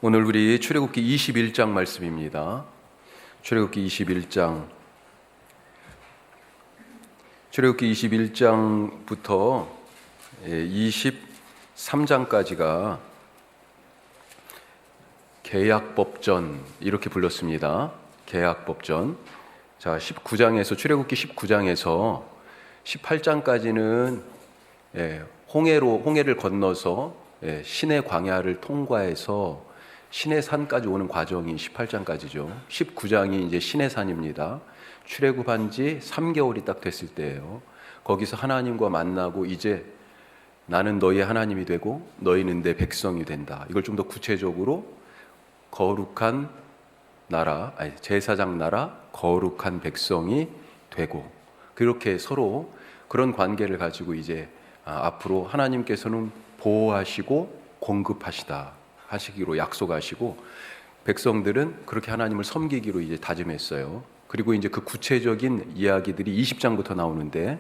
오늘 우리 출애굽기 21장 말씀입니다. 출애굽기 21장. 출애굽기 21장부터 23장까지가 계약법전 이렇게 불렀습니다. 계약법전. 자, 19장에서 출애굽기 19장에서 18장까지는 홍해를 건너서 신의 광야를 통과해서 신의 산까지 오는 과정이 18장까지죠. 19장이 이제 신의 산입니다. 출애굽한 지 3개월이 딱 됐을 때예요. 거기서 하나님과 만나고 이제 나는 너희의 하나님이 되고 너희는 내 백성이 된다. 이걸 좀 더 구체적으로 거룩한 나라, 제사장 나라, 거룩한 백성이 되고 그렇게 서로 그런 관계를 가지고 이제 앞으로 하나님께서는 보호하시고 공급하시기로 약속하시고 백성들은 그렇게 하나님을 섬기기로 이제 다짐했어요. 그리고 이제 그 구체적인 이야기들이 20장부터 나오는데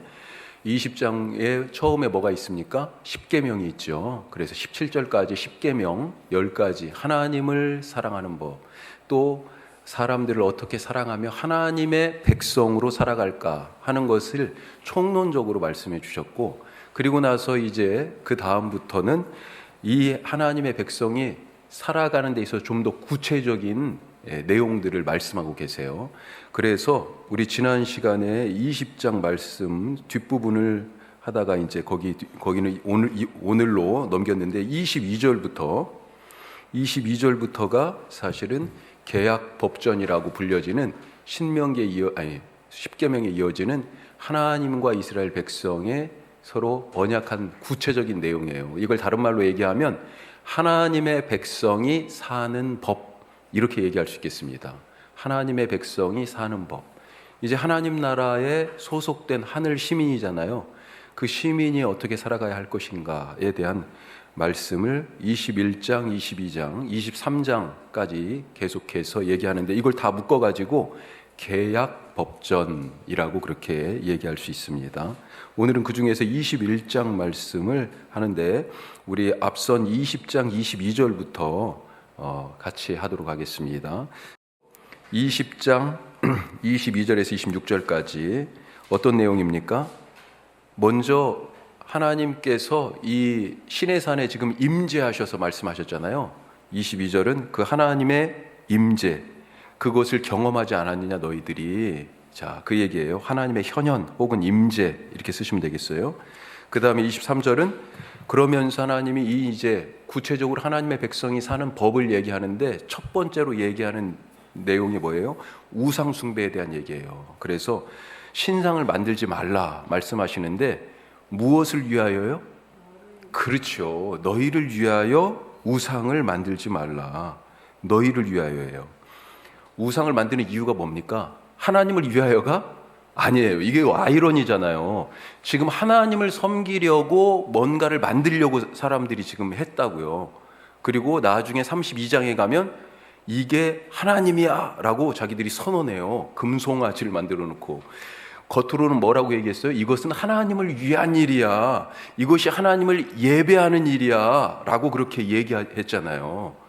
20장에 처음에 뭐가 있습니까? 십계명이 있죠. 그래서 17절까지 십계명 10가지 하나님을 사랑하는 법, 또 사람들을 어떻게 사랑하며 하나님의 백성으로 살아갈까 하는 것을 총론적으로 말씀해 주셨고, 그리고 나서 이제 그 다음부터는 이 하나님의 백성이 살아가는 데 있어서 좀 더 구체적인 내용들을 말씀하고 계세요. 그래서 우리 지난 시간에 20장 말씀 뒷부분을 하다가 이제 거기는 오늘로 넘겼는데 22절부터가 사실은 계약 법전이라고 불려지는 십계명에 이어지는 하나님과 이스라엘 백성의 서로 언약한 구체적인 내용이에요. 이걸 다른 말로 얘기하면 하나님의 백성이 사는 법, 이렇게 얘기할 수 있겠습니다. 하나님의 백성이 사는 법. 이제 하나님 나라에 소속된 하늘 시민이잖아요. 그 시민이 어떻게 살아가야 할 것인가에 대한 말씀을 21장, 22장, 23장까지 계속해서 얘기하는데 이걸 다 묶어가지고 계약법전이라고 그렇게 얘기할 수 있습니다. 오늘은 그 중에서 21장 말씀을 하는데 우리 앞선 20장 22절부터 같이 하도록 하겠습니다. 20장 22절에서 26절까지 어떤 내용입니까? 먼저 하나님께서 이 시내산에 지금 임재하셔서 말씀하셨잖아요. 22절은 그 하나님의 임재, 그것을 경험하지 않았느냐 너희들이. 자, 그 얘기예요. 하나님의 현현 혹은 임재 이렇게 쓰시면 되겠어요. 그 다음에 23절은 그러면서 하나님이 이제 구체적으로 하나님의 백성이 사는 법을 얘기하는데 첫 번째로 얘기하는 내용이 뭐예요? 우상 숭배에 대한 얘기예요. 그래서 신상을 만들지 말라 말씀하시는데 무엇을 위하여요? 그렇죠. 너희를 위하여 우상을 만들지 말라. 너희를 위하여예요. 우상을 만드는 이유가 뭡니까? 하나님을 위하여가 아니에요. 이게 아이러니잖아요. 지금 하나님을 섬기려고 뭔가를 만들려고 사람들이 지금 했다고요. 그리고 나중에 32장에 가면 이게 하나님이야 라고 자기들이 선언해요. 금송아지를 만들어 놓고 겉으로는 뭐라고 얘기했어요? 이것은 하나님을 위한 일이야, 이것이 하나님을 예배하는 일이야 라고 그렇게 얘기했잖아요.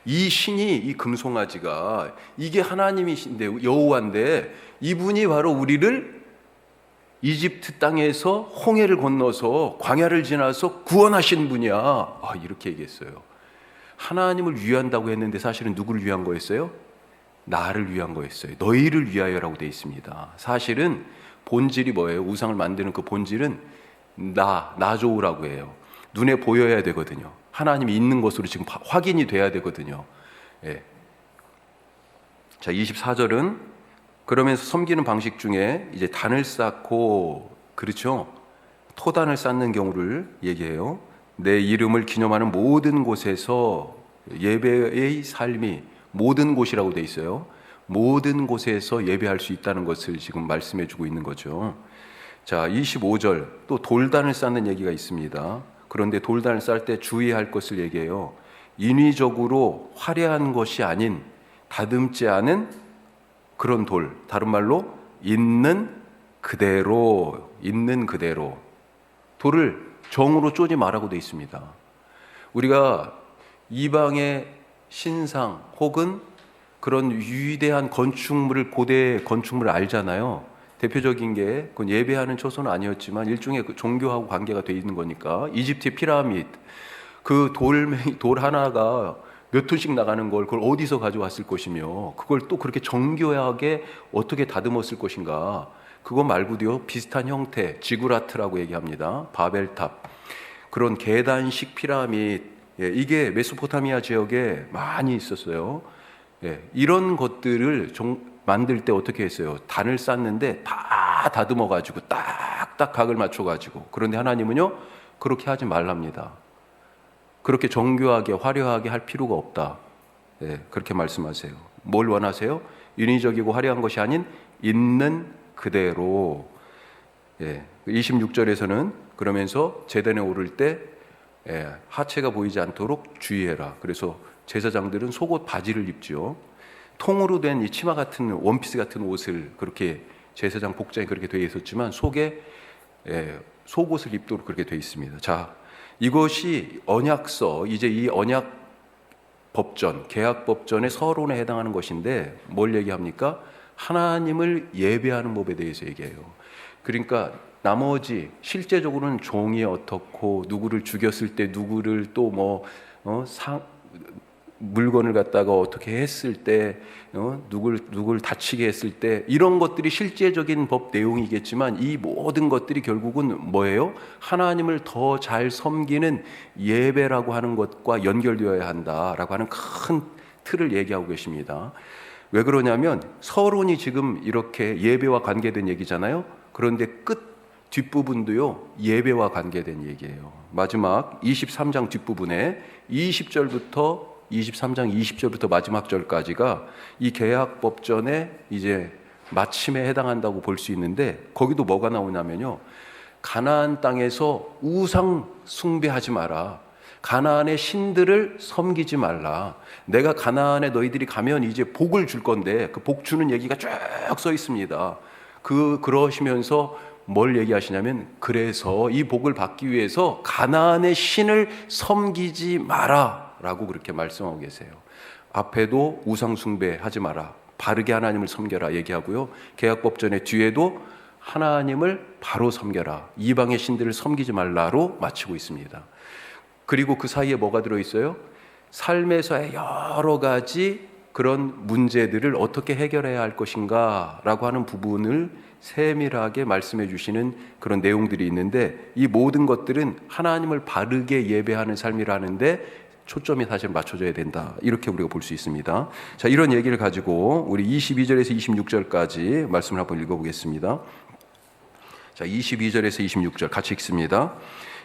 이 신이, 이 금송아지가 이게 하나님이신데, 여호와인데 이분이 바로 우리를 이집트 땅에서 홍해를 건너서 광야를 지나서 구원하신 분이야, 이렇게 얘기했어요. 하나님을 위한다고 했는데 사실은 누구를 위한 거였어요? 나를 위한 거였어요. 너희를 위하여라고 되어 있습니다. 사실은 본질이 뭐예요? 우상을 만드는 그 본질은 나 좋으라고 해요. 눈에 보여야 되거든요. 하나님이 있는 것으로 지금 확인이 돼야 되거든요. 자, 24절은 그러면서 섬기는 방식 중에 이제 단을 쌓고, 그렇죠? 토단을 쌓는 경우를 얘기해요. 내 이름을 기념하는 모든 곳에서 예배의 삶이 모든 곳이라고 돼 있어요. 모든 곳에서 예배할 수 있다는 것을 지금 말씀해 주고 있는 거죠. 자, 25절 또 돌단을 쌓는 얘기가 있습니다. 그런데 돌단을 쌓을 때 주의할 것을 얘기해요. 인위적으로 화려한 것이 아닌 다듬지 않은 그런 돌, 다른 말로 있는 그대로 돌을 정으로 쪼지 말라고 돼 있습니다. 우리가 이방의 신상 혹은 그런 위대한 건축물을, 고대 건축물을 알잖아요. 대표적인 게 그건 예배하는 초소는 아니었지만 일종의 그 종교하고 관계가 돼 있는 거니까 이집트의 피라미드, 그 돌 하나가 몇 톤씩 나가는 걸 그걸 어디서 가져왔을 것이며 그걸 또 그렇게 정교하게 어떻게 다듬었을 것인가. 그거 말고도요, 비슷한 형태, 지구라트라고 얘기합니다. 바벨탑, 그런 계단식 피라미드, 이게 메소포타미아 지역에 많이 있었어요. 이런 것들을 만들 때 어떻게 했어요? 단을 쌓는데 다 다듬어 가지고 딱딱 각을 맞춰 가지고. 그런데 하나님은요, 그렇게 하지 말랍니다. 그렇게 정교하게 화려하게 할 필요가 없다. 그렇게 말씀하세요. 뭘 원하세요? 인위적이고 화려한 것이 아닌 있는 그대로. 26절에서는 그러면서 제단에 오를 때 하체가 보이지 않도록 주의해라. 그래서 제사장들은 속옷 바지를 입죠. 통으로 된 이 치마 같은 원피스 같은 옷을, 그렇게 제사장 복장이 그렇게 되어 있었지만 속에 속옷을 입도록 그렇게 되어 있습니다. 자, 이것이 언약서, 이제 이 언약 법전, 계약 법전의 서론에 해당하는 것인데 뭘 얘기합니까? 하나님을 예배하는 법에 대해서 얘기해요. 그러니까 나머지 실제적으로는 종이 어떻고 누구를 죽였을 때 누구를 또 물건을 갖다가 어떻게 했을 때 누굴 다치게 했을 때 이런 것들이 실제적인 법 내용이겠지만 이 모든 것들이 결국은 뭐예요? 하나님을 더 잘 섬기는 예배라고 하는 것과 연결되어야 한다라고 하는 큰 틀을 얘기하고 계십니다. 왜 그러냐면 서론이 지금 이렇게 예배와 관계된 얘기잖아요. 그런데 끝 뒷부분도요, 예배와 관계된 얘기예요. 마지막 23장 뒷부분에 20절부터 23장 20절부터 마지막 절까지가 이 계약 법전의 이제 마침에 해당한다고 볼 수 있는데, 거기도 뭐가 나오냐면요, 가나안 땅에서 우상 숭배하지 마라. 가나안의 신들을 섬기지 말라. 내가 가나안에 너희들이 가면 이제 복을 줄 건데 그 복 주는 얘기가 쭉 써 있습니다. 그러시면서 뭘 얘기하시냐면, 그래서 이 복을 받기 위해서 가나안의 신을 섬기지 마라 라고 그렇게 말씀하고 계세요. 앞에도 우상 숭배하지 마라, 바르게 하나님을 섬겨라 얘기하고요, 계약법전의 뒤에도 하나님을 바로 섬겨라, 이방의 신들을 섬기지 말라로 마치고 있습니다. 그리고 그 사이에 뭐가 들어있어요? 삶에서의 여러 가지 그런 문제들을 어떻게 해결해야 할 것인가 라고 하는 부분을 세밀하게 말씀해 주시는 그런 내용들이 있는데, 이 모든 것들은 하나님을 바르게 예배하는 삶이라는데 초점이 사실 맞춰져야 된다, 이렇게 우리가 볼 수 있습니다. 자, 이런 얘기를 가지고 우리 22절에서 26절까지 말씀을 한번 읽어보겠습니다. 자, 22절에서 26절 같이 읽습니다.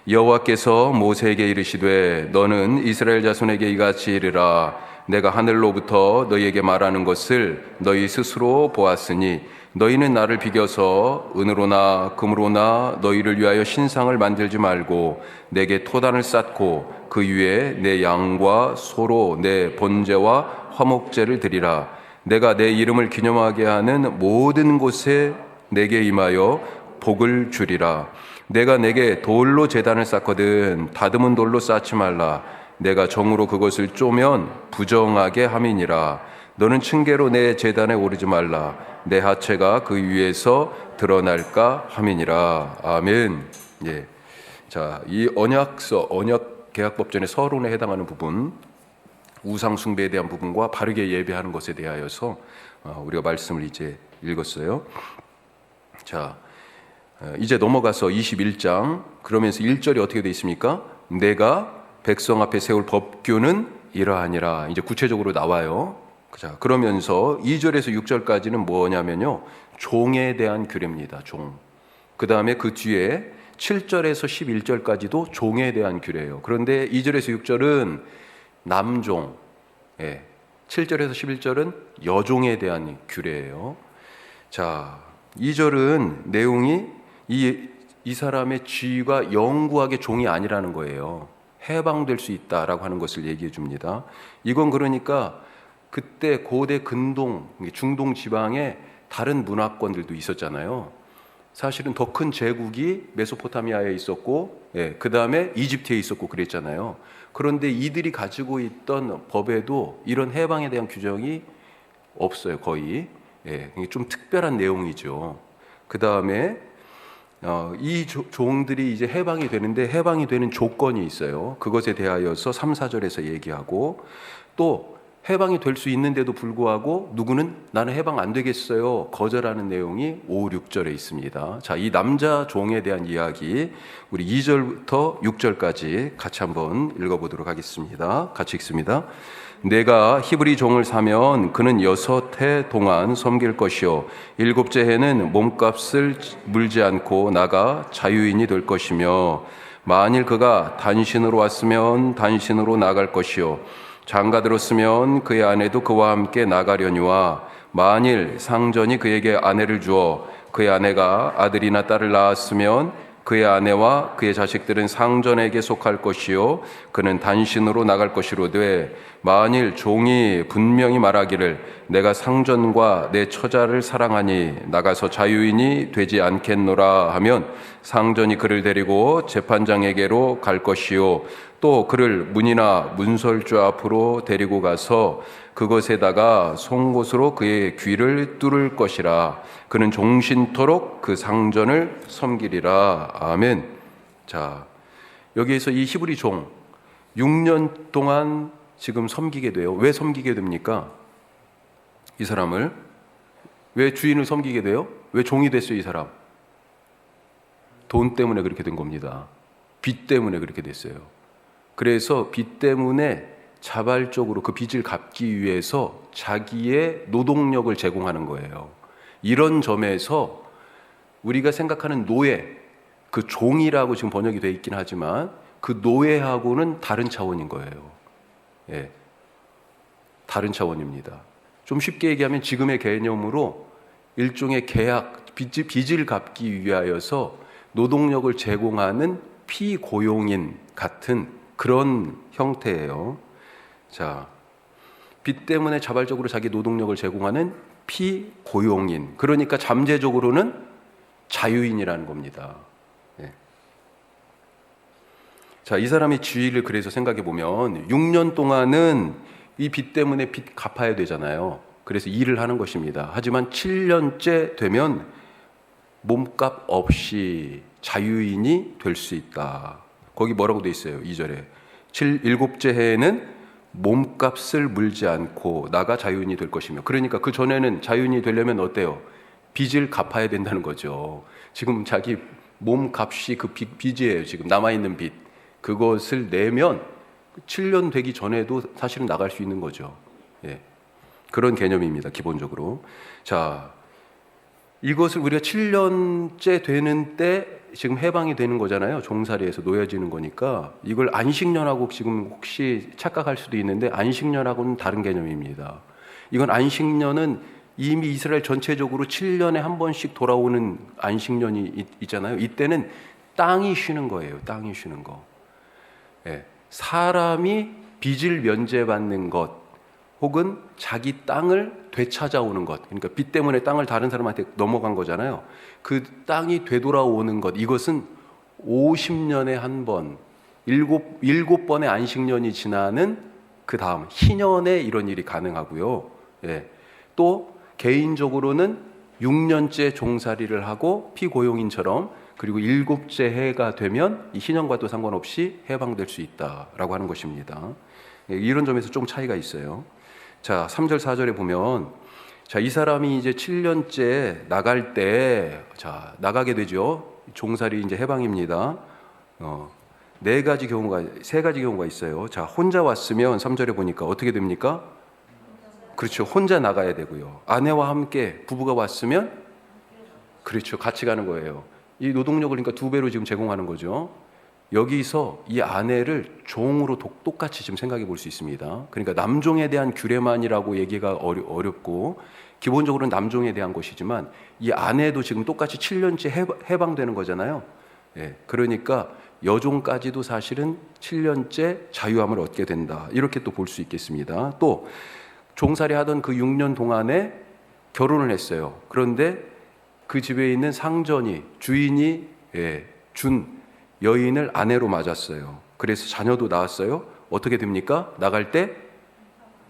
여호와께서 모세에게 이르시되 너는 이스라엘 자손에게 이같이 이르라. 내가 하늘로부터 너희에게 말하는 것을 너희 스스로 보았으니 너희는 나를 비겨서 은으로나 금으로나 너희를 위하여 신상을 만들지 말고 내게 토단을 쌓고 그 위에 내 양과 소로 내 번제와 화목제를 드리라. 내가 내 이름을 기념하게 하는 모든 곳에 내게 임하여 복을 주리라. 내가 내게 돌로 제단을 쌓거든 다듬은 돌로 쌓지 말라. 내가 정으로 그것을 쪼면 부정하게 함이니라. 너는 층계로 내 제단에 오르지 말라. 내 하체가 그 위에서 드러날까 함이니라. 아멘. 자, 이 언약 계약법전의 서론에 해당하는 부분, 우상 숭배에 대한 부분과 바르게 예배하는 것에 대하여서 우리가 말씀을 이제 읽었어요. 자, 이제 넘어가서 21장, 그러면서 1절이 어떻게 되어 있습니까? 내가 백성 앞에 세울 법규는 이러하니라. 이제 구체적으로 나와요. 자, 그러면서 2절에서 6절까지는 뭐냐면요, 종에 대한 규례입니다. 종. 그 다음에 그 뒤에 7절에서 11절까지도 종에 대한 규례예요. 그런데 2절에서 6절은 남종, 7절에서 11절은 여종에 대한 규례예요. 자, 2절은 내용이 이 사람의 지위가 영구하게 종이 아니라는 거예요. 해방될 수 있다라고 하는 것을 얘기해 줍니다. 이건 그러니까 그때 고대 근동, 중동 지방에 다른 문화권들도 있었잖아요. 사실은 더 큰 제국이 메소포타미아에 있었고, 그 다음에 이집트에 있었고 그랬잖아요. 그런데 이들이 가지고 있던 법에도 이런 해방에 대한 규정이 없어요, 거의. 예, 좀 특별한 내용이죠. 그 다음에 이 종들이 이제 해방이 되는데 해방이 되는 조건이 있어요. 그것에 대하여서 3, 4절에서 얘기하고, 또 해방이 될 수 있는데도 불구하고 누구는 나는 해방 안 되겠어요 거절하는 내용이 5, 6절에 있습니다. 자, 이 남자 종에 대한 이야기 우리 2절부터 6절까지 같이 한번 읽어보도록 하겠습니다. 같이 읽습니다. 내가 히브리 종을 사면 그는 6해 동안 섬길 것이요 7째 해는 몸값을 물지 않고 나가 자유인이 될 것이며, 만일 그가 단신으로 왔으면 단신으로 나갈 것이요 장가들었으면 그의 아내도 그와 함께 나가려니와, 만일 상전이 그에게 아내를 주어 그의 아내가 아들이나 딸을 낳았으면 그의 아내와 그의 자식들은 상전에게 속할 것이요 그는 단신으로 나갈 것이로되, 만일 종이 분명히 말하기를 내가 상전과 내 처자를 사랑하니 나가서 자유인이 되지 않겠노라 하면 상전이 그를 데리고 재판장에게로 갈 것이요 또 그를 문이나 문설주 앞으로 데리고 가서 그것에다가 송곳으로 그의 귀를 뚫을 것이라. 그는 종신토록 그 상전을 섬기리라. 아멘. 자, 여기에서 이 히브리 종 6년 동안 지금 섬기게 돼요. 왜 섬기게 됩니까? 이 사람을 왜 주인을 섬기게 돼요? 왜 종이 됐어요, 이 사람? 돈 때문에 그렇게 된 겁니다. 빚 때문에 그렇게 됐어요. 그래서 빚 때문에 자발적으로 그 빚을 갚기 위해서 자기의 노동력을 제공하는 거예요. 이런 점에서 우리가 생각하는 노예, 그 종이라고 지금 번역이 되어 있긴 하지만 그 노예하고는 다른 차원인 거예요. 예, 다른 차원입니다. 좀 쉽게 얘기하면 지금의 개념으로 일종의 계약, 빚을 갚기 위하여서 노동력을 제공하는 피고용인 같은 그런 형태예요. 자, 빚 때문에 자발적으로 자기 노동력을 제공하는 피고용인, 그러니까 잠재적으로는 자유인이라는 겁니다. 예. 자, 이 사람의 지위를 그래서 생각해 보면 6년 동안은 이 빚 때문에 빚 갚아야 되잖아요. 그래서 일을 하는 것입니다. 하지만 7년째 되면 몸값 없이 자유인이 될 수 있다. 거기 뭐라고 돼 있어요? 2절에 7째 해에는 몸값을 물지 않고 나가 자유인이 될 것이며, 그러니까 그 전에는 자유인이 되려면 어때요? 빚을 갚아야 된다는 거죠. 지금 자기 몸값이 그 빚이에요. 지금 남아있는 빚, 그것을 내면 7년 되기 전에도 사실은 나갈 수 있는 거죠. 예. 그런 개념입니다, 기본적으로. 자, 이것을 우리가 7년째 되는 때 지금 해방이 되는 거잖아요. 종살이에서 놓여지는 거니까 이걸 안식년하고 지금 혹시 착각할 수도 있는데 안식년하고는 다른 개념입니다. 이건 안식년은 이미 이스라엘 전체적으로 7년에 한 번씩 돌아오는 안식년이 있잖아요. 이때는 땅이 쉬는 거예요. 땅이 쉬는 거. 예. 사람이 빚을 면제받는 것 혹은 자기 땅을 되찾아오는 것, 그러니까 빚 때문에 땅을 다른 사람한테 넘어간 거잖아요. 그 땅이 되돌아오는 것, 이것은 50년에 한 번, 7번의 안식년이 지나는 그 다음 희년에 이런 일이 가능하고요. 예. 또 개인적으로는 6년째 종살이를 하고 피고용인처럼, 그리고 7째 해가 되면 이 희년과도 상관없이 해방될 수 있다라고 하는 것입니다. 예, 이런 점에서 좀 차이가 있어요. 자, 3절 4절에 보면, 자, 이 사람이 이제 7년째 나갈 때, 자, 나가게 되죠. 종살이 이제 해방입니다. 세 가지 경우가 있어요. 자, 혼자 왔으면 3절에 보니까 어떻게 됩니까? 그렇죠. 혼자 나가야 되고요. 아내와 함께 부부가 왔으면, 그렇죠. 같이 가는 거예요. 이 노동력을 그러니까 2배로 지금 제공하는 거죠. 여기서 이 아내를 종으로 똑같이 지금 생각해 볼 수 있습니다. 그러니까 남종에 대한 규례만이라고 얘기가 어렵고 기본적으로는 남종에 대한 것이지만 이 아내도 지금 똑같이 7년째 해방되는 거잖아요. 예, 그러니까 여종까지도 사실은 7년째 자유함을 얻게 된다. 이렇게 또 볼 수 있겠습니다. 또 종살이 하던 그 6년 동안에 결혼을 했어요. 그런데 그 집에 있는 상전이, 주인이 준 여인을 아내로 맞았어요. 그래서 자녀도 낳았어요. 어떻게 됩니까? 나갈 때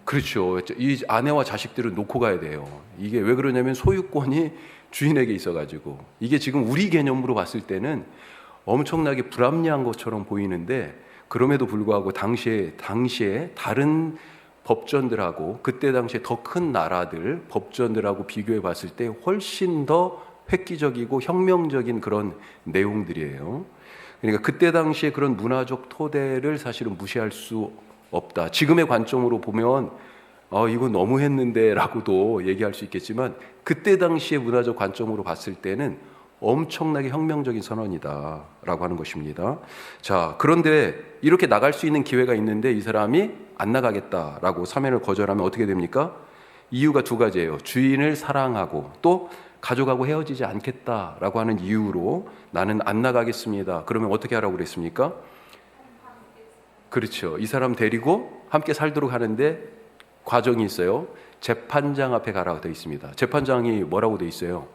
그렇죠. 이 아내와 자식들을 놓고 가야 돼요. 이게 왜 그러냐면 소유권이 주인에게 있어가지고 이게 지금 우리 개념으로 봤을 때는 엄청나게 불합리한 것처럼 보이는데 그럼에도 불구하고 당시에 다른 법전들하고 그때 당시에 더 큰 나라들 법전들하고 비교해 봤을 때 훨씬 더 획기적이고 혁명적인 그런 내용들이에요. 그러니까 그때 당시에 그런 문화적 토대를 사실은 무시할 수 없다. 지금의 관점으로 보면 이거 너무했는데 라고도 얘기할 수 있겠지만 그때 당시의 문화적 관점으로 봤을 때는 엄청나게 혁명적인 선언이다 라고 하는 것입니다. 자, 그런데 이렇게 나갈 수 있는 기회가 있는데 이 사람이 안 나가겠다라고 사면을 거절하면 어떻게 됩니까? 이유가 두 가지예요. 주인을 사랑하고 또 가족하고 헤어지지 않겠다라고 하는 이유로 나는 안 나가겠습니다. 그러면 어떻게 하라고 그랬습니까? 그렇죠. 이 사람 데리고 함께 살도록 하는데 과정이 있어요. 재판장 앞에 가라고 되어 있습니다. 재판장이 뭐라고 되어 있어요?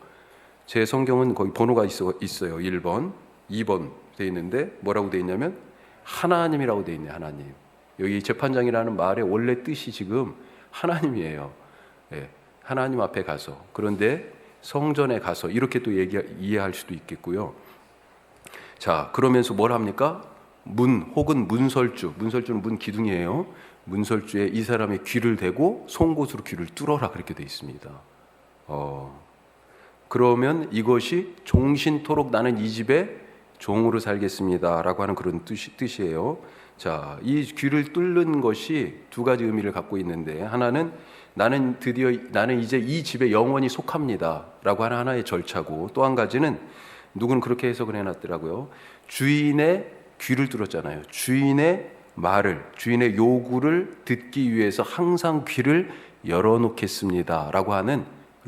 제 성경은 거기 번호가 있어요. 1번, 2번 되어 있는데 뭐라고 되어 있냐면 하나님이라고 되어 있네요. 하나님. 여기 재판장이라는 말의 원래 뜻이 지금 하나님이에요. 네, 하나님 앞에 가서. 그런데 성전에 가서 이렇게 또 이해할 수도 있겠고요. 자, 그러면서 뭘 합니까? 혹은 문설주는 문 기둥이에요. 문설주에 이 사람의 귀를 대고 송곳으로 귀를 뚫어라 그렇게 되어 있습니다. 그러면 이것이 종신토록 나는 이 집에 종으로 살겠습니다라고 하는 그런 뜻이에요. 자, 이 귀를 뚫는 것이 두 가지 의미를 갖고 있는데 하나는 나는 이제 이 집에 영원히 속합니다라고 하는 하나의 절차고 또 한 가지는 누구는 그렇게 해석을 해놨더라고요. 주인의 귀를 뚫었잖아요. 주인의 말을, 주인의 요구를 듣기 위해서 항상 귀를 열어놓겠습니다라고 하는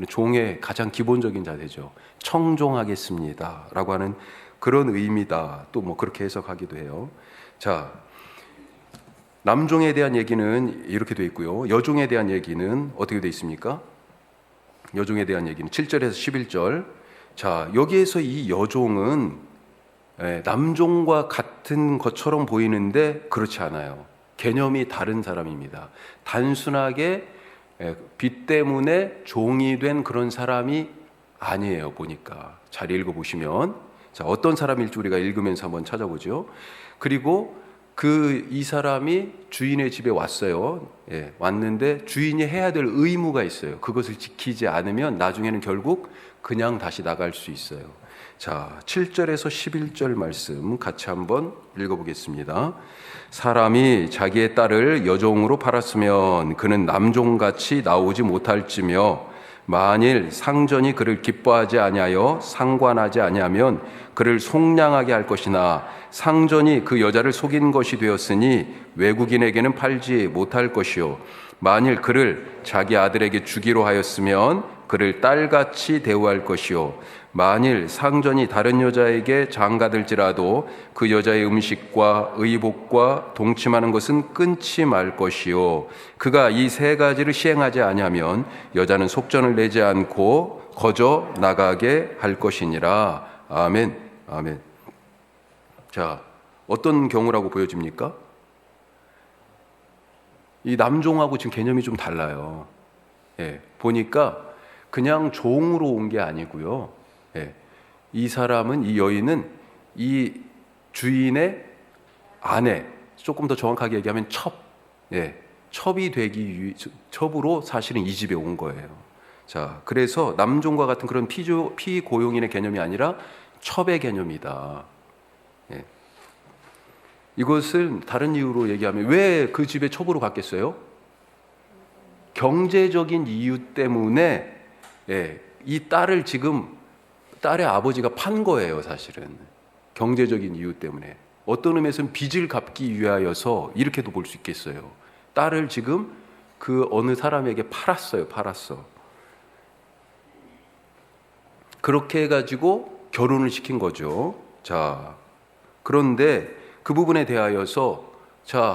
종의 가장 기본적인 자세죠. 청종하겠습니다라고 하는 그런 의미다. 또 뭐 그렇게 해석하기도 해요. 자, 남종에 대한 얘기는 이렇게 되어 있고요. 여종에 대한 얘기는 어떻게 되어 있습니까? 여종에 대한 얘기는 7절에서 11절. 자, 여기에서 이 여종은 남종과 같은 것처럼 보이는데 그렇지 않아요. 개념이 다른 사람입니다. 단순하게 빚 때문에 종이 된 그런 사람이 아니에요. 보니까 잘 읽어보시면 자, 어떤 사람일지 우리가 읽으면서 한번 찾아보죠. 그리고 이 사람이 주인의 집에 왔어요. 왔는데 주인이 해야 될 의무가 있어요. 그것을 지키지 않으면 나중에는 결국 그냥 다시 나갈 수 있어요. 자, 7절에서 11절 말씀 같이 한번 읽어보겠습니다. 사람이 자기의 딸을 여종으로 팔았으면 그는 남종같이 나오지 못할지며 만일 상전이 그를 기뻐하지 아니하여 상관하지 아니하면 그를 속량하게 할 것이나 상전이 그 여자를 속인 것이 되었으니 외국인에게는 팔지 못할 것이요 만일 그를 자기 아들에게 주기로 하였으면 그를 딸같이 대우할 것이요 만일 상전이 다른 여자에게 장가들지라도 그 여자의 음식과 의복과 동침하는 것은 끊지 말 것이요 그가 이 세 가지를 시행하지 아니하면 여자는 속전을 내지 않고 거저 나가게 할 것이니라. 아멘. 아멘. 자, 어떤 경우라고 보여집니까? 이 남종하고 지금 개념이 좀 달라요. 보니까 그냥 종으로 온 게 아니고요. 이 사람은, 이 여인은 이 주인의 아내, 조금 더 정확하게 얘기하면 첩이 첩으로 사실은 이 집에 온 거예요. 자, 그래서 남종과 같은 그런 피고용인의 개념이 아니라 첩의 개념이다. 이것을 다른 이유로 얘기하면 왜 그 집에 첩으로 갔겠어요? 경제적인 이유 때문에 이 딸을 지금 딸의 아버지가 판 거예요. 사실은 경제적인 이유 때문에 어떤 의미에서는 빚을 갚기 위하여서 이렇게도 볼 수 있겠어요. 딸을 지금 그 어느 사람에게 팔았어. 그렇게 해가지고 결혼을 시킨 거죠. 자, 그런데 그 부분에 대하여서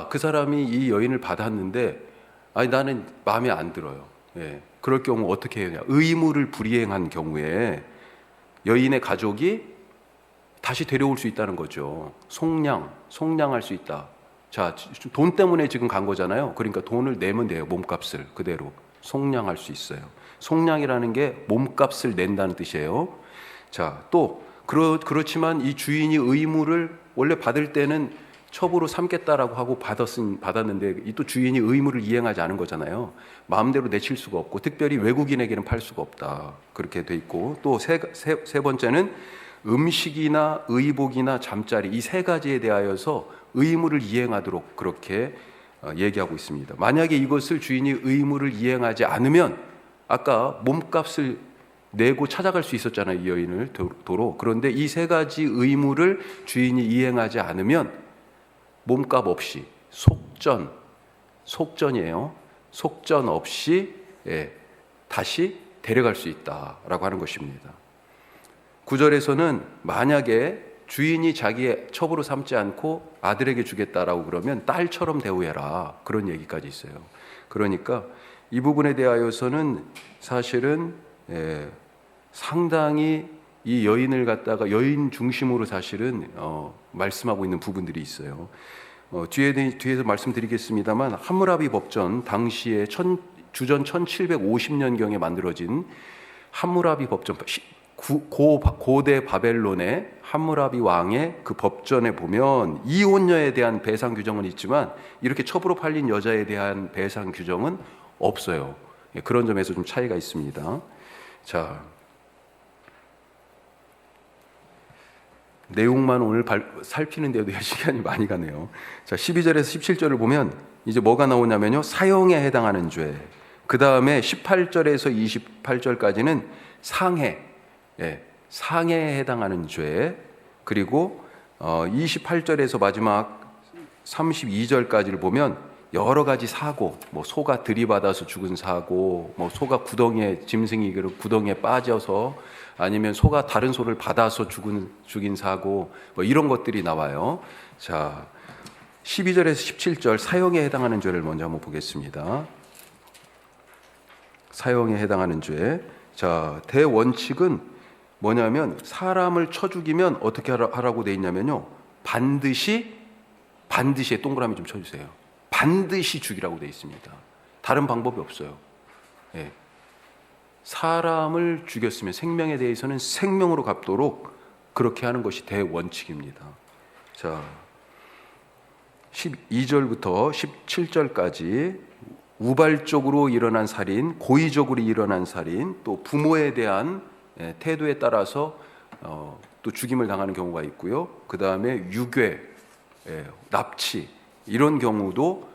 그 사람이 이 여인을 받았는데 나는 마음에 안 들어요. 그럴 경우 어떻게 해야 되냐? 의무를 불이행한 경우에 여인의 가족이 다시 데려올 수 있다는 거죠. 속량할 수 있다. 자, 돈 때문에 지금 간 거잖아요. 그러니까 돈을 내면 돼요. 몸값을 그대로 속량할 수 있어요. 속량이라는 게 몸값을 낸다는 뜻이에요. 자, 또 그렇지만 이 주인이 의무를 원래 받을 때는 첩으로 삼겠다라고 하고 받았는데 이 또 주인이 의무를 이행하지 않은 거잖아요. 마음대로 내칠 수가 없고 특별히 외국인에게는 팔 수가 없다. 그렇게 돼 있고 또 세 번째는 음식이나 의복이나 잠자리 이 세 가지에 대하여서 의무를 이행하도록 그렇게 얘기하고 있습니다. 만약에 이것을 주인이 의무를 이행하지 않으면 아까 몸값을 내고 찾아갈 수 있었잖아요. 이 여인을 도로. 그런데 이 세 가지 의무를 주인이 이행하지 않으면 몸값 없이 속전이에요. 속전 없이 다시 데려갈 수 있다라고 하는 것입니다. 9절에서는 만약에 주인이 자기의 첩으로 삼지 않고 아들에게 주겠다라고 그러면 딸처럼 대우해라 그런 얘기까지 있어요. 그러니까 이 부분에 대하여서는 사실은 상당히 이 여인을 갖다가 여인 중심으로 사실은 말씀하고 있는 부분들이 있어요. 뒤에서 말씀드리겠습니다만 함무라비 법전 당시에 주전 1750년경에 만들어진 함무라비 법전 고대 바벨론의 함무라비 왕의 그 법전에 보면 이혼녀에 대한 배상 규정은 있지만 이렇게 첩으로 팔린 여자에 대한 배상 규정은 없어요. 그런 점에서 좀 차이가 있습니다. 자, 내용만 오늘 살피는데도 시간이 많이 가네요. 자, 12절에서 17절을 보면 이제 뭐가 나오냐면요. 사형에 해당하는 죄. 그 다음에 18절에서 28절까지는 상해에 해당하는 죄. 그리고 28절에서 마지막 32절까지를 보면 여러 가지 사고, 뭐 소가 들이받아서 죽은 사고, 뭐 소가 짐승이 구덩이에 빠져서 아니면 소가 다른 소를 받아서 죽인 사고, 뭐 이런 것들이 나와요. 자, 12절에서 17절 사형에 해당하는 죄를 먼저 한번 보겠습니다. 사형에 해당하는 죄. 자, 대원칙은 뭐냐면 사람을 쳐 죽이면 어떻게 하라고 돼 있냐면요. 반드시에 동그라미 좀 쳐주세요. 반드시 죽이라고 돼 있습니다. 다른 방법이 없어요. 사람을 죽였으면 생명에 대해서는 생명으로 갚도록 그렇게 하는 것이 대원칙입니다. 자, 12절부터 17절까지 우발적으로 일어난 살인, 고의적으로 일어난 살인, 또 부모에 대한 태도에 따라서 또 죽임을 당하는 경우가 있고요. 그 다음에 유괴, 납치 이런 경우도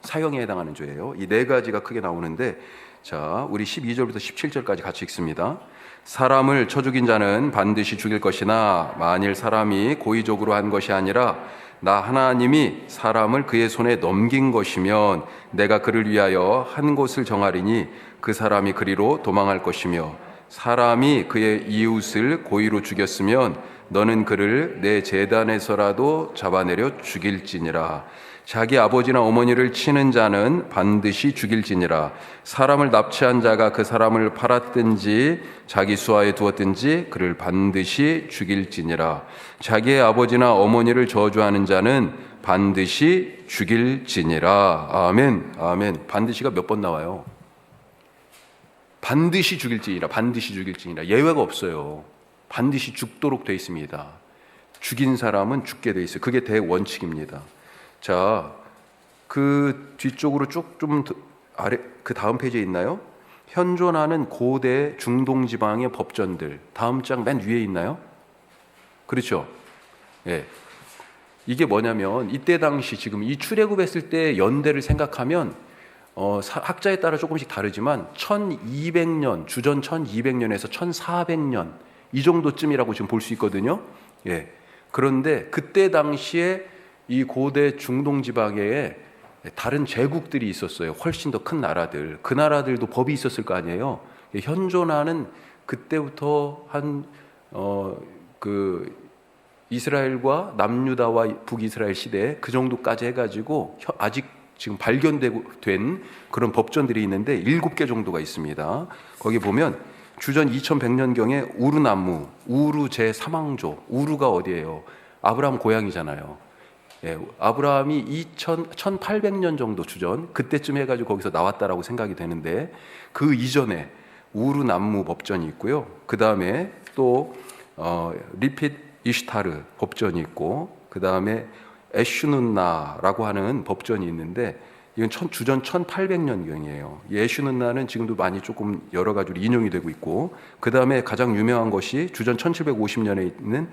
사형에 해당하는 죄예요. 이 네 가지가 크게 나오는데 자, 우리 12절부터 17절까지 같이 읽습니다. 사람을 쳐 죽인 자는 반드시 죽일 것이나 만일 사람이 고의적으로 한 것이 아니라 나 하나님이 사람을 그의 손에 넘긴 것이면 내가 그를 위하여 한 곳을 정하리니 그 사람이 그리로 도망할 것이며 사람이 그의 이웃을 고의로 죽였으면 너는 그를 내 제단에서라도 잡아내려 죽일지니라. 자기 아버지나 어머니를 치는 자는 반드시 죽일지니라. 사람을 납치한 자가 그 사람을 팔았든지 자기 수하에 두었든지 그를 반드시 죽일지니라. 자기의 아버지나 어머니를 저주하는 자는 반드시 죽일지니라. 아멘. 아멘. 반드시가 몇 번 나와요? 반드시 죽일지니라. 반드시 죽일지니라. 예외가 없어요. 반드시 죽도록 되어 있습니다. 죽인 사람은 죽게 되어 있어요. 그게 대원칙입니다. 자, 그 뒤쪽으로 쭉 좀 아래 그 다음 페이지에 있나요? 현존하는 고대 중동 지방의 법전들 다음 장 맨 위에 있나요? 그렇죠? 예. 이게 뭐냐면 이때 당시 지금 이 출애굽했을 때 연대를 생각하면 학자에 따라 조금씩 다르지만 1200년 주전 1200년에서 1400년 이 정도쯤이라고 지금 볼 수 있거든요. 예. 그런데 그때 당시에 이 고대 중동 지방에 다른 제국들이 있었어요. 훨씬 더 큰 나라들. 그 나라들도 법이 있었을 거 아니에요. 현존하는 그때부터 그 이스라엘과 남유다와 북이스라엘 시대 그 정도까지 해가지고 아직 지금 발견된 그런 법전들이 있는데 7개 정도가 있습니다. 거기 보면 주전 2100년경에 우르나무, 우르 제3왕조, 우르가 어디예요? 아브라함 고향이잖아요. 아브라함이 1800년 정도 주전 그때쯤 해가지고 거기서 나왔다라고 생각이 되는데 그 이전에 우르 남무 법전이 있고요. 그 다음에 또 리핏 이슈타르 법전이 있고 그 다음에 에슈눈나라고 하는 법전이 있는데 이건 주전 1800년경이에요. 에슈눈나는 지금도 많이 조금 여러 가지로 인용이 되고 있고 그 다음에 가장 유명한 것이 주전 1750년에 있는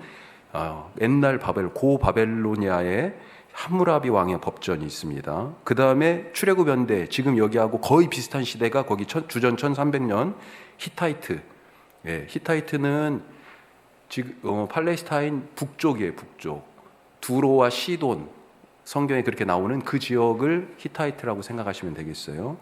옛날 고 바벨로니아의 함무라비 왕의 법전이 있습니다. 그 다음에 출애굽 연대 지금 여기하고 거의 비슷한 시대가 거기 주전 1300년 히타이트. 히타이트는 지금 팔레스타인 북쪽이에요. 북쪽. 두로와 시돈 성경에 그렇게 나오는 그 지역을 히타이트라고 생각하시면 되겠어요.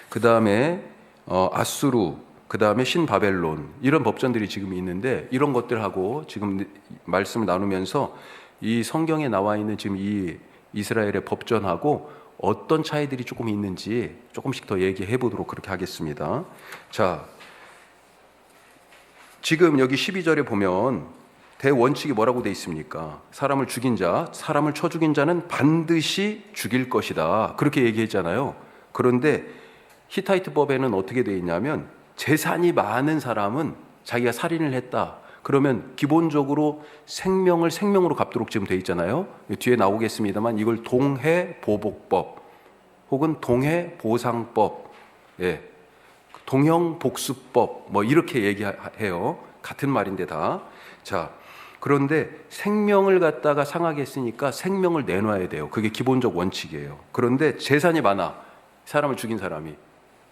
그 다음에 아수르, 그 다음에 신바벨론 이런 법전들이 지금 있는데 이런 것들하고 지금 말씀을 나누면서 이 성경에 나와 있는 지금 이 이스라엘의 법전하고 어떤 차이들이 조금 있는지 조금씩 더 얘기해 보도록 그렇게 하겠습니다. 자, 지금 여기 12절에 보면 대원칙이 뭐라고 돼 있습니까? 사람을 죽인 자, 사람을 쳐 죽인 자는 반드시 죽일 것이다. 그렇게 얘기했잖아요. 그런데 히타이트 법에는 어떻게 돼 있냐면 재산이 많은 사람은 자기가 살인을 했다. 그러면 기본적으로 생명을 생명으로 갚도록 지금 돼 있잖아요. 뒤에 나오겠습니다만 이걸 동해보복법 혹은 동해보상법, 동형복수법 뭐 이렇게 얘기해요. 같은 말인데 다. 자, 그런데 생명을 갖다가 상하게 했으니까 생명을 내놔야 돼요. 그게 기본적 원칙이에요. 그런데 재산이 많아. 사람을 죽인 사람이.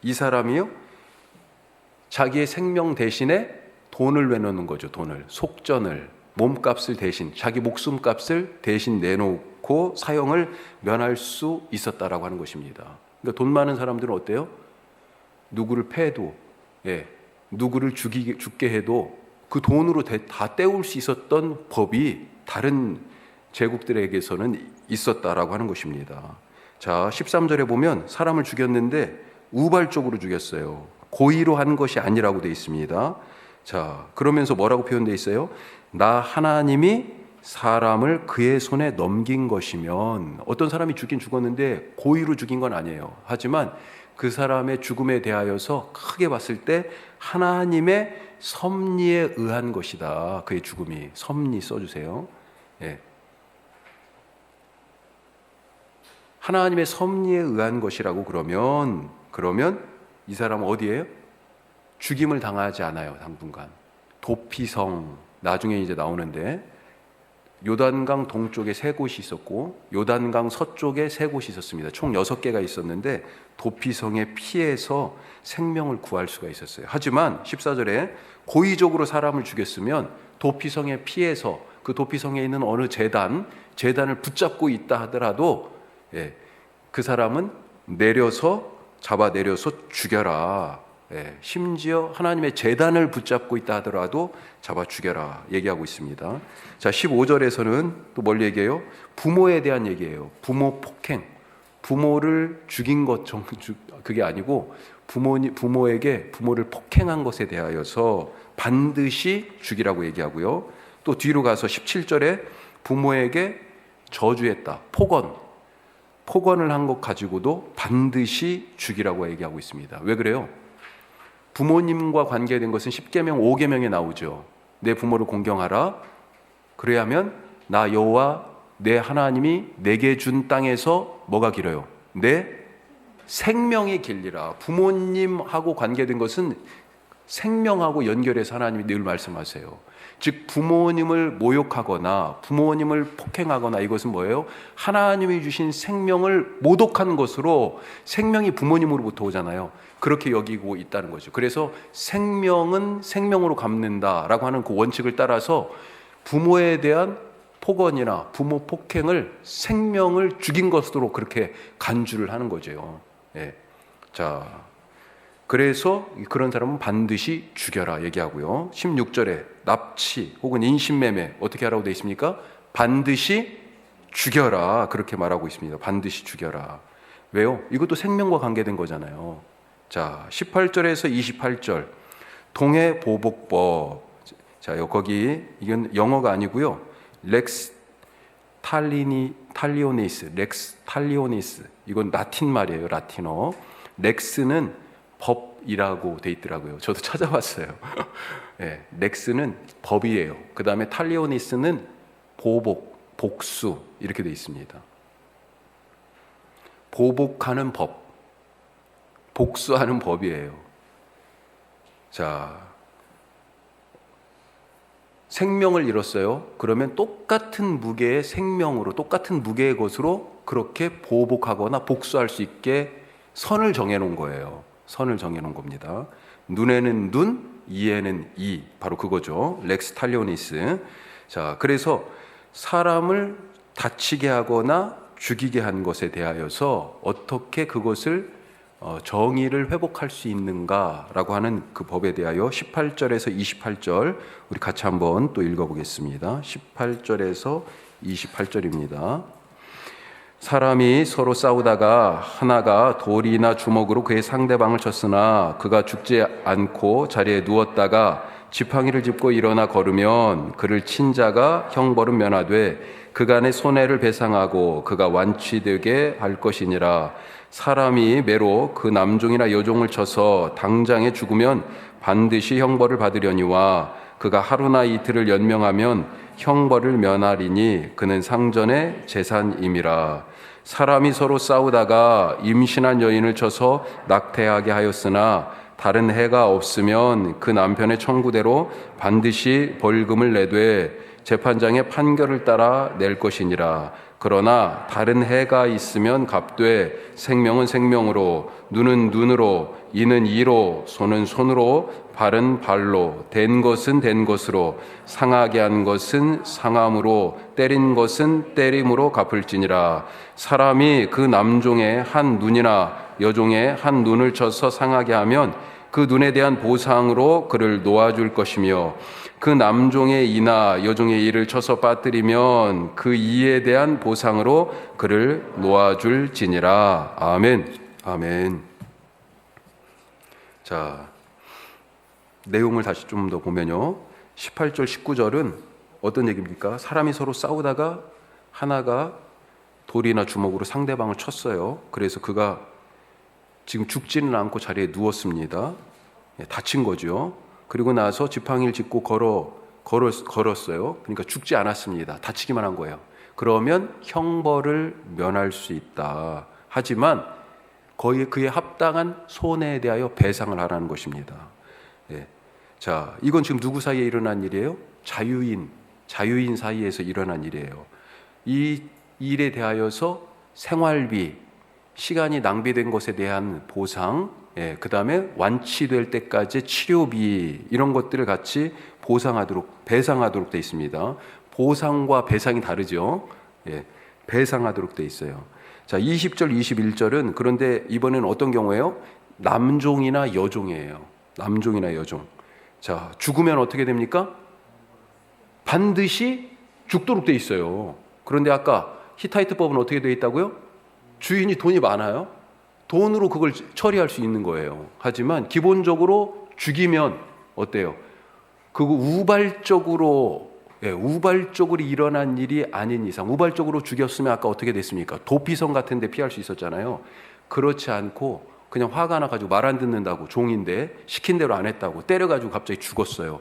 이 사람이요. 자기의 생명 대신에 돈을 내놓는 거죠. 돈을. 속전을. 몸값을 대신. 자기 목숨값을 대신 내놓고 사형을 면할 수 있었다라고 하는 것입니다. 그러니까 돈 많은 사람들은 어때요? 누구를 패도, 누구를 죽게 해도 그 돈으로 다 때울 수 있었던 법이 다른 제국들에게서는 있었다라고 하는 것입니다. 자, 13절에 보면 사람을 죽였는데 우발적으로 죽였어요. 고의로 한 것이 아니라고 되어 있습니다. 자, 그러면서 뭐라고 표현되어 있어요? 나 하나님이 사람을 그의 손에 넘긴 것이면 어떤 사람이 죽긴 죽었는데 고의로 죽인 건 아니에요. 하지만 그 사람의 죽음에 대하여서 크게 봤을 때 하나님의 섭리에 의한 것이다. 그의 죽음이. 섭리 써주세요. 하나님의 섭리에 의한 것이라고 그러면 이 사람은 어디예요? 죽임을 당하지 않아요. 당분간. 도피성 나중에 이제 나오는데 요단강 동쪽에 3곳이 있었고 요단강 서쪽에 3곳이 있었습니다. 총 6개가 있었는데 도피성에 피해서 생명을 구할 수가 있었어요. 하지만 14절에 고의적으로 사람을 죽였으면 도피성에 피해서 그 도피성에 있는 어느 재단을 붙잡고 있다 하더라도 그 사람은 잡아 내려서 죽여라. 심지어 하나님의 재단을 붙잡고 있다 하더라도 잡아 죽여라 얘기하고 있습니다. 자, 15절에서는 또 뭘 얘기해요? 부모에 대한 얘기예요. 부모 폭행. 부모를 죽인 것 그게 아니고 부모에게 부모를 폭행한 것에 대하여서 반드시 죽이라고 얘기하고요. 또 뒤로 가서 17절에 부모에게 저주했다. 폭언을 한 것 가지고도 반드시 죽이라고 얘기하고 있습니다. 왜 그래요? 부모님과 관계된 것은 10계명 5계명에 나오죠. 내 부모를 공경하라. 그래야면 나 여호와 내 하나님이 내게 준 땅에서 뭐가 길어요? 내 생명이 길리라. 부모님하고 관계된 것은 생명하고 연결해서 하나님이 늘 말씀하세요. 즉 부모님을 모욕하거나 부모님을 폭행하거나 이것은 뭐예요? 하나님이 주신 생명을 모독하는 것으로 생명이 부모님으로부터 오잖아요. 그렇게 여기고 있다는 거죠. 그래서 생명은 생명으로 갚는다라고 하는 그 원칙을 따라서 부모에 대한 폭언이나 부모 폭행을 생명을 죽인 것으로 그렇게 간주를 하는 거죠. 자, 그래서 그런 사람은 반드시 죽여라 얘기하고요. 16절에 납치 혹은 인신매매 어떻게 하라고 되어 있습니까? 반드시 죽여라 그렇게 말하고 있습니다. 반드시 죽여라. 왜요? 이것도 생명과 관계된 거잖아요. 자, 18절에서 28절 동해보복법. 자, 거기 이건 영어가 아니고요. 탈리오니스, 렉스 탈리오니스. 이건 라틴 말이에요. 라틴어. 렉스는 법이라고 돼 있더라고요. 저도 찾아봤어요. 네, 렉스는 법이에요. 그 다음에 탈리오니스는 보복, 복수 이렇게 돼 있습니다. 보복하는 법, 복수하는 법이에요. 자, 생명을 잃었어요. 그러면 똑같은 무게의 생명으로, 똑같은 무게의 것으로 그렇게 보복하거나 복수할 수 있게 선을 정해놓은 거예요. 선을 정해놓은 겁니다. 눈에는 눈, 이에는 이. 바로 그거죠. 렉스 탈리오니스. 자, 그래서 사람을 다치게 하거나 죽이게 한 것에 대하여서 어떻게 그것을 정의를 회복할 수 있는가라고 하는 그 법에 대하여 18절에서 28절 우리 같이 한번 또 읽어보겠습니다. 18절에서 28절입니다. 사람이 서로 싸우다가 하나가 돌이나 주먹으로 그의 상대방을 쳤으나 그가 죽지 않고 자리에 누웠다가 지팡이를 짚고 일어나 걸으면 그를 친 자가 형벌은 면하되 그간의 손해를 배상하고 그가 완치되게 할 것이니라. 사람이 매로 그 남종이나 여종을 쳐서 당장에 죽으면 반드시 형벌을 받으려니와 그가 하루나 이틀을 연명하면 형벌을 면하리니 그는 상전의 재산임이라. 사람이 서로 싸우다가 임신한 여인을 쳐서 낙태하게 하였으나 다른 해가 없으면 그 남편의 청구대로 반드시 벌금을 내되 재판장의 판결을 따라 낼 것이니라. 그러나 다른 해가 있으면 갚되 생명은 생명으로, 눈은 눈으로, 이는 이로, 손은 손으로, 발은 발로, 된 것은 된 것으로, 상하게 한 것은 상함으로, 때린 것은 때림으로 갚을지니라. 사람이 그 남종의 한 눈이나 여종의 한 눈을 쳐서 상하게 하면 그 눈에 대한 보상으로 그를 놓아줄 것이며, 그 남종의 이나 여종의 이를 쳐서 빠뜨리면 그 이에 대한 보상으로 그를 놓아줄지니라. 아멘. 아멘. 자, 내용을 다시 좀 더 보면요. 18절, 19절은 어떤 얘기입니까? 사람이 서로 싸우다가 하나가 돌이나 주먹으로 상대방을 쳤어요. 그래서 그가 지금 죽지는 않고 자리에 누웠습니다. 다친 거죠. 그리고 나서 지팡이를 짚고 걸었어요. 그러니까 죽지 않았습니다. 다치기만 한 거예요. 그러면 형벌을 면할 수 있다. 하지만 거의 그에 합당한 손해에 대하여 배상을 하라는 것입니다. 예. 자, 이건 지금 누구 사이에 일어난 일이에요? 자유인 사이에서 일어난 일이에요. 이 일에 대하여서 생활비, 시간이 낭비된 것에 대한 보상, 그 다음에 완치될 때까지 치료비, 이런 것들을 같이 배상하도록 돼 있습니다. 보상과 배상이 다르죠. 배상하도록 돼 있어요. 자, 20절, 21절은 그런데 이번에는 어떤 경우예요? 남종이나 여종이에요. 남종이나 여종. 자, 죽으면 어떻게 됩니까? 반드시 죽도록 돼 있어요. 그런데 아까 히타이트법은 어떻게 돼 있다고요? 주인이 돈이 많아요. 돈으로 그걸 처리할 수 있는 거예요. 하지만 기본적으로 죽이면 어때요? 그거 우발적으로 일어난 일이 아닌 이상, 우발적으로 죽였으면 아까 어떻게 됐습니까? 도피성 같은 데 피할 수 있었잖아요. 그렇지 않고 그냥 화가 나가지고 말 안 듣는다고, 종인데 시킨 대로 안 했다고 때려가지고 갑자기 죽었어요.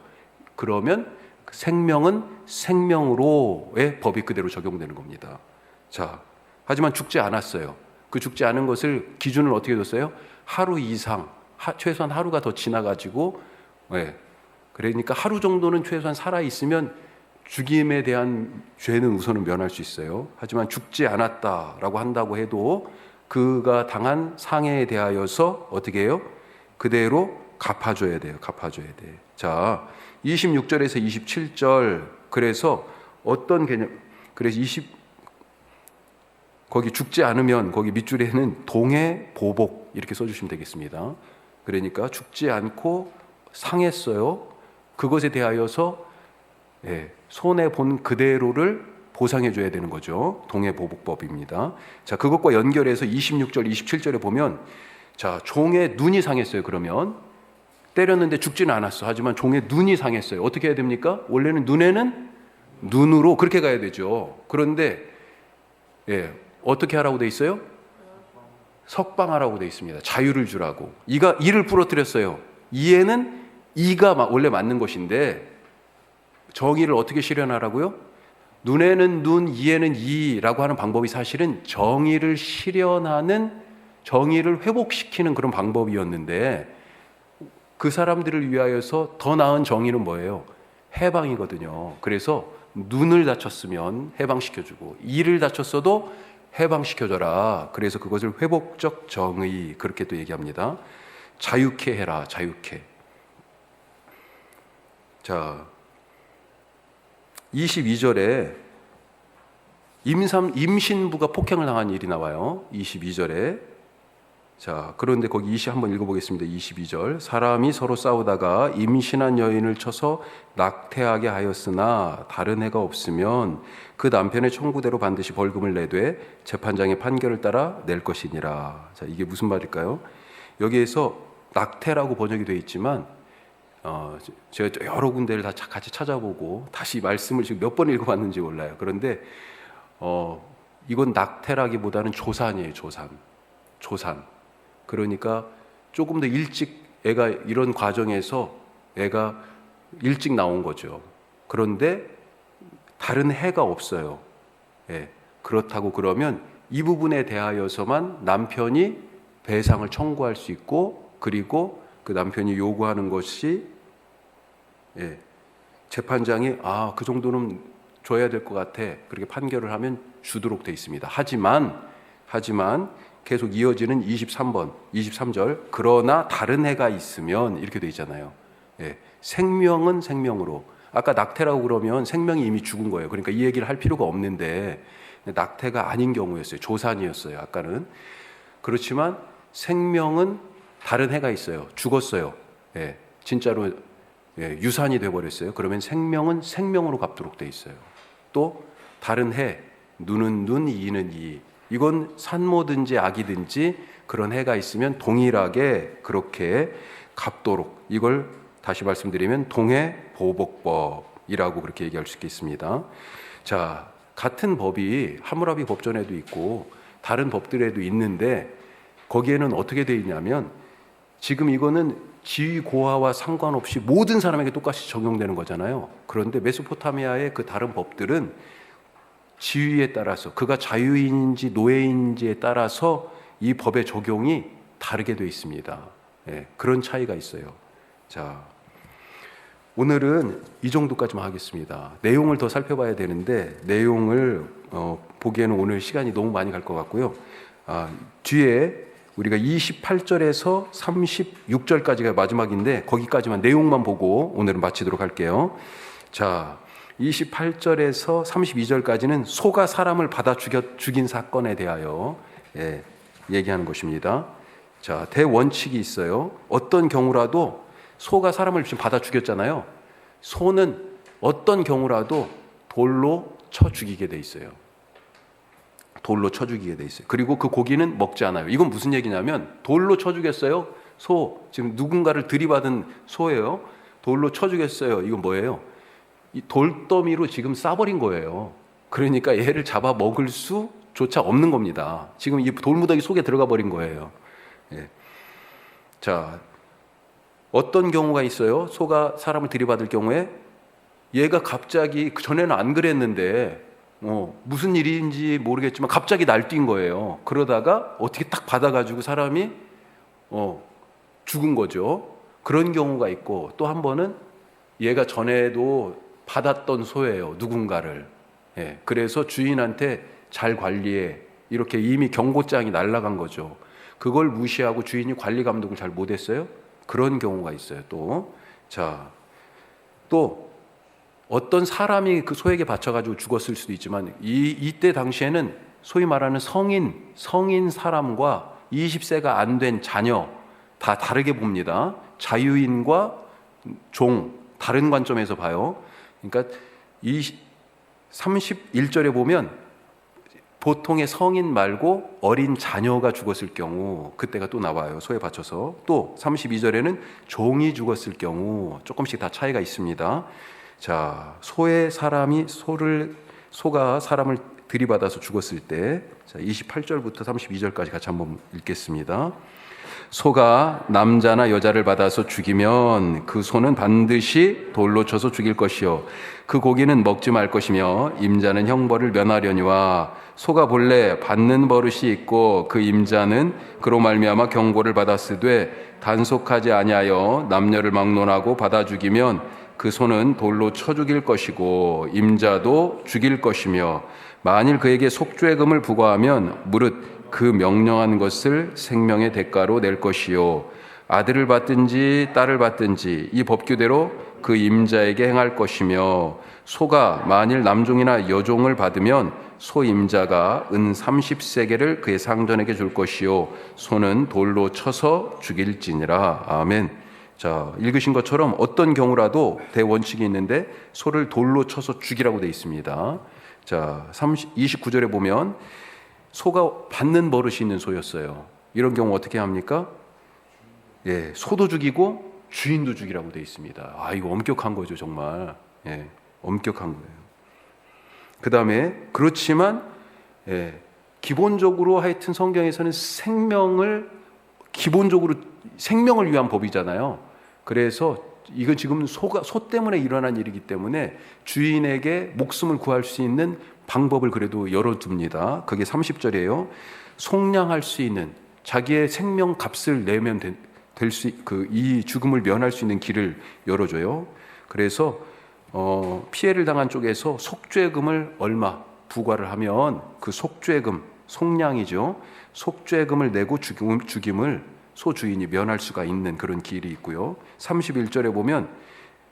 그러면 생명은 생명으로의 법이 그대로 적용되는 겁니다. 자, 하지만 죽지 않았어요. 그 죽지 않은 것을 기준을 어떻게 뒀어요? 하루 이상, 최소한 하루가 더 지나가지고, 그러니까 하루 정도는 최소한 살아있으면 죽임에 대한 죄는 우선은 면할 수 있어요. 하지만 죽지 않았다라고 한다고 해도 그가 당한 상해에 대하여서 어떻게 해요? 그대로 갚아줘야 돼요. 갚아줘야 돼. 자, 26절에서 27절. 그래서 어떤 개념? 그래서 거기 죽지 않으면 거기 밑줄에는 동해 보복 이렇게 써주시면 되겠습니다. 그러니까 죽지 않고 상했어요. 그것에 대하여서 손해 본 그대로를 보상해 줘야 되는 거죠. 동해 보복법입니다. 자, 그것과 연결해서 26절, 27절에 보면, 자, 종의 눈이 상했어요. 그러면 때렸는데 죽지는 않았어. 하지만 종의 눈이 상했어요. 어떻게 해야 됩니까? 원래는 눈에는 눈으로 그렇게 가야 되죠. 그런데 예, 어떻게 하라고 돼 있어요? 석방하라고 돼 있습니다. 자유를 주라고. 이가 이를 부러뜨렸어요. 이에는 이가 원래 맞는 것인데 정의를 어떻게 실현하라고요? 눈에는 눈, 이에는 이라고 하는 방법이 사실은 정의를 실현하는, 정의를 회복시키는 그런 방법이었는데, 그 사람들을 위하여서 더 나은 정의는 뭐예요? 해방이거든요. 그래서 눈을 다쳤으면 해방시켜주고, 이를 다쳤어도 해방시켜줘라. 그래서 그것을 회복적 정의, 그렇게 또 얘기합니다. 자유케 해라, 자유케. 자, 22절에 임신부가 폭행을 당한 일이 나와요. 22절에. 자, 그런데 거기 한번 읽어보겠습니다. 22절. 사람이 서로 싸우다가 임신한 여인을 쳐서 낙태하게 하였으나 다른 해가 없으면 그 남편의 청구대로 반드시 벌금을 내되 재판장의 판결을 따라 낼 것이니라. 자, 이게 무슨 말일까요? 여기에서 낙태라고 번역이 되어 있지만 제가 여러 군데를 다 같이 찾아보고 다시 말씀을 지금 몇 번 읽어봤는지 몰라요. 그런데 이건 낙태라기보다는 조산이에요. 조산. 그러니까 조금 더 일찍 애가 이런 과정에서 애가 일찍 나온 거죠. 그런데 다른 해가 없어요. 예. 그렇다고 그러면 이 부분에 대하여서만 남편이 배상을 청구할 수 있고, 그리고 그 남편이 요구하는 것이, 예, 재판장이 그 정도는 줘야 될 것 같아, 그렇게 판결을 하면 주도록 돼 있습니다. 하지만 계속 이어지는 23절, 그러나 다른 해가 있으면, 이렇게 돼 있잖아요. 예, 생명은 생명으로. 아까 낙태라고 그러면 생명이 이미 죽은 거예요. 그러니까 이 얘기를 할 필요가 없는데, 낙태가 아닌 경우였어요. 조산이었어요. 아까는. 그렇지만 생명은 다른 해가 있어요. 죽었어요. 예, 진짜로, 예, 유산이 돼버렸어요. 그러면 생명은 생명으로 갚도록 돼 있어요. 또 다른 해, 눈은 눈, 이는 이. 이건 산모든지 아기든지 그런 해가 있으면 동일하게 그렇게 갚도록, 이걸 다시 말씀드리면 동해보복법이라고 그렇게 얘기할 수 있겠습니다. 자, 같은 법이 하무라비 법전에도 있고 다른 법들에도 있는데, 거기에는 어떻게 되어 있냐면, 지금 이거는 지위 고하와 상관없이 모든 사람에게 똑같이 적용되는 거잖아요. 그런데 메소포타미아의 그 다른 법들은 지위에 따라서, 그가 자유인인지 노예인지에 따라서 이 법의 적용이 다르게 되어 있습니다. 예, 그런 차이가 있어요. 자, 오늘은 이 정도까지만 하겠습니다. 내용을 더 살펴봐야 되는데 내용을 보기에는 오늘 시간이 너무 많이 갈 것 같고요. 뒤에 우리가 28절에서 36절까지가 마지막인데 거기까지만 내용만 보고 오늘은 마치도록 할게요. 자, 28절에서 32절까지는 소가 사람을 받아 죽인 사건에 대하여 얘기하는 것입니다. 자, 대원칙이 있어요. 어떤 경우라도 소가 사람을 지금 받아 죽였잖아요. 소는 어떤 경우라도 돌로 쳐 죽이게 돼 있어요. 돌로 쳐 죽이게 돼 있어요. 그리고 그 고기는 먹지 않아요. 이건 무슨 얘기냐면, 돌로 쳐 죽였어요. 소, 지금 누군가를 들이받은 소예요. 돌로 쳐 죽였어요. 이건 뭐예요? 이 돌더미로 지금 싸버린 거예요. 그러니까 얘를 잡아 먹을 수조차 없는 겁니다. 지금 이 돌무더기 속에 들어가 버린 거예요. 예. 자, 어떤 경우가 있어요? 소가 사람을 들이받을 경우에 얘가 갑자기, 전에는 안 그랬는데 무슨 일인지 모르겠지만 갑자기 날뛴 거예요. 그러다가 어떻게 딱 받아가지고 사람이 죽은 거죠. 그런 경우가 있고, 또 한 번은 얘가 전에도 받았던 소예요. 누군가를. 예, 그래서 주인한테 잘 관리해, 이렇게 이미 경고장이 날아간 거죠. 그걸 무시하고 주인이 관리 감독을 잘 못했어요. 그런 경우가 있어요. 또 어떤 사람이 그 소에게 바쳐가지고 죽었을 수도 있지만, 이때 당시에는 소위 말하는 성인 사람과 20세가 안 된 자녀 다 다르게 봅니다. 자유인과 종, 다른 관점에서 봐요. 그러니까 31절에 보면 보통의 성인 말고 어린 자녀가 죽었을 경우, 그때가 또 나와요. 소에 바쳐서. 또 32절에는 종이 죽었을 경우, 조금씩 다 차이가 있습니다. 자, 소가 사람을 들이받아서 죽었을 때, 자, 28절부터 32절까지 같이 한번 읽겠습니다. 소가 남자나 여자를 받아서 죽이면 그 소는 반드시 돌로 쳐서 죽일 것이요 그 고기는 먹지 말 것이며 임자는 형벌을 면하려니와 소가 본래 받는 버릇이 있고 그 임자는 그로 말미암아 경고를 받았으되 단속하지 아니하여 남녀를 막론하고 받아 죽이면 그 소는 돌로 쳐 죽일 것이고 임자도 죽일 것이며 만일 그에게 속죄금을 부과하면 무릇 그 명령한 것을 생명의 대가로 낼 것이요 아들을 받든지 딸을 받든지 이 법규대로 그 임자에게 행할 것이며 소가 만일 남종이나 여종을 받으면 소 임자가 은 30세겔을 그의 상전에게 줄 것이요 소는 돌로 쳐서 죽일지니라. 아멘. 자, 읽으신 것처럼 어떤 경우라도 대원칙이 있는데 소를 돌로 쳐서 죽이라고 되어 있습니다. 자, 29절에 보면 소가 받는 버릇이 있는 소였어요. 이런 경우 어떻게 합니까? 예, 소도 죽이고 주인도 죽이라고 되어 있습니다. 아, 이거 엄격한 거죠, 정말. 예, 엄격한 거예요. 그 다음에 그렇지만 기본적으로 하여튼 성경에서는 기본적으로 생명을 위한 법이잖아요. 그래서 이건 지금 소 때문에 일어난 일이기 때문에 주인에게 목숨을 구할 수 있는 방법을 그래도 열어둡니다. 그게 30절이에요. 속량할 수 있는 자기의 생명 값을 내면 이 죽음을 면할 수 있는 길을 열어줘요. 그래서 피해를 당한 쪽에서 속죄금을 얼마 부과를 하면 그 속죄금, 속량이죠. 속죄금을 내고 죽임을 소 주인이 면할 수가 있는 그런 길이 있고요. 31절에 보면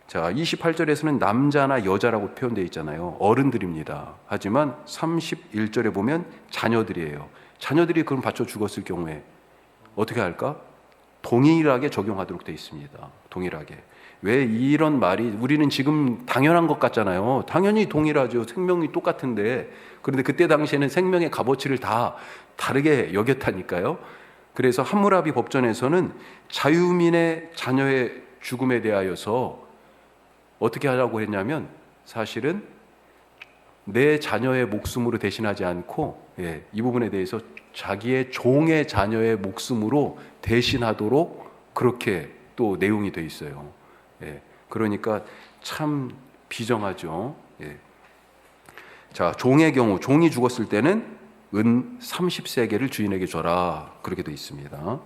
자, 28절에서는 남자나 여자라고 표현되어 있잖아요. 어른들입니다. 하지만 31절에 보면 자녀들이에요. 자녀들이 그럼 받쳐 죽었을 경우에 어떻게 할까? 동일하게 적용하도록 되어 있습니다. 동일하게. 왜 이런 말이 우리는 지금 당연한 것 같잖아요. 당연히 동일하죠. 생명이 똑같은데. 그런데 그때 당시에는 생명의 값어치를 다 다르게 여겼다니까요. 그래서 함무라비 법전에서는 자유민의 자녀의 죽음에 대하여서 어떻게 하라고 했냐면 사실은 내 자녀의 목숨으로 대신하지 않고 이 부분에 대해서 자기의 종의 자녀의 목숨으로 대신하도록 그렇게 또 내용이 돼 있어요. 그러니까 참 비정하죠. 자, 종의 경우 종이 죽었을 때는 은 30세겔을 주인에게 줘라 그렇게 돼 있습니다.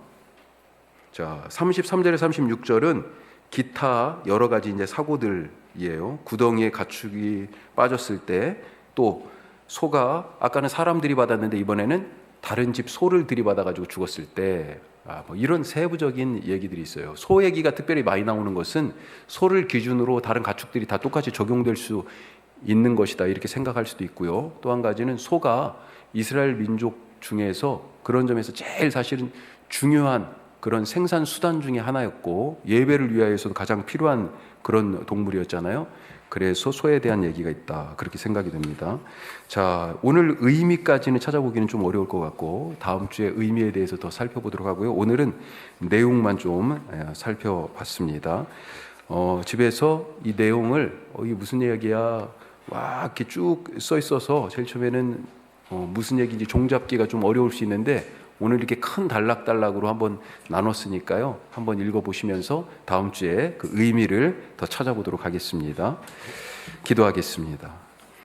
자, 33절에 36절은 기타 여러 가지 이제 사고들이에요. 구덩이에 가축이 빠졌을 때 또 소가 아까는 사람들이 받았는데 이번에는 다른 집 소를 들이받아가지고 죽었을 때 뭐 이런 세부적인 얘기들이 있어요. 소 얘기가 특별히 많이 나오는 것은 소를 기준으로 다른 가축들이 다 똑같이 적용될 수 있는 것이다 이렇게 생각할 수도 있고요. 또 한 가지는 소가 이스라엘 민족 중에서 그런 점에서 제일 사실은 중요한 그런 생산 수단 중에 하나였고 예배를 위하여서도 가장 필요한 그런 동물이었잖아요. 그래서 소에 대한 얘기가 있다 그렇게 생각이 됩니다. 자, 오늘 의미까지는 찾아보기는 좀 어려울 것 같고 다음 주에 의미에 대해서 더 살펴보도록 하고요. 오늘은 내용만 좀 살펴봤습니다. 집에서 이 내용을 이게 무슨 얘기야 와 이렇게 쭉 써 있어서 제일 처음에는 무슨 얘기인지 종잡기가 좀 어려울 수 있는데 오늘 이렇게 큰 단락단락으로 한번 나눴으니까요. 한번 읽어보시면서 다음 주에 그 의미를 더 찾아보도록 하겠습니다. 기도하겠습니다.